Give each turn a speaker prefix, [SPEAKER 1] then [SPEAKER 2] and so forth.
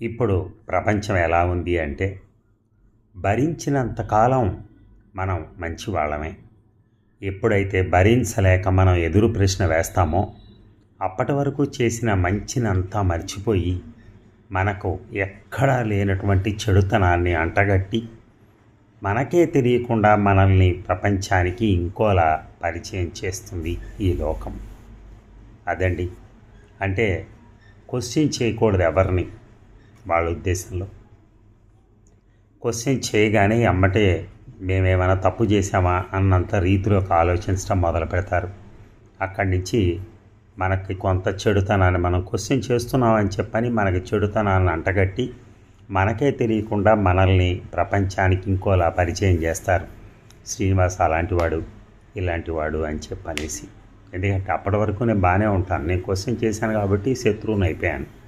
[SPEAKER 1] ఇప్పుడు ప్రపంచం ఎలా ఉంది అంటే, భరించినంతకాలం మనం మంచివాళ్ళమే. ఎప్పుడైతే భరించలేక మనం ఎదురు ప్రశ్న వేస్తామో, అప్పటి వరకు చేసిన మంచినంతా మర్చిపోయి, మనకు ఎక్కడా లేనటువంటి చెడుతనాన్ని అంటగట్టి, మనకే తెలియకుండా మనల్ని ప్రపంచానికి ఇంకోలా పరిచయం చేస్తుంది ఈ లోకం. అదండి. అంటే క్వశ్చన్ చేయకూడదు ఎవరిని వాళ్ళ ఉద్దేశంలో. క్వశ్చన్ చేయగానే ఎమ్మటే మేమేమైనా తప్పు చేసామా అన్నంత రీతిలోకి ఆలోచించడం మొదలు పెడతారు. అక్కడి నుంచి మనకి కొంత చెడుతనాన్ని మనం క్వశ్చన్ చేస్తున్నామని చెప్పని మనకి చెడుతనాన్ని అంటగట్టి, మనకే తెలియకుండా మనల్ని ప్రపంచానికి ఇంకోలా పరిచయం చేస్తారు. శ్రీనివాస్ అలాంటి వాడు, ఇలాంటి వాడు అని చెప్పనేసి. ఎందుకంటే అప్పటి వరకు నేను బాగానే ఉంటాను. నేను క్వశ్చన్ చేశాను కాబట్టి శత్రువుని అయిపోయాను.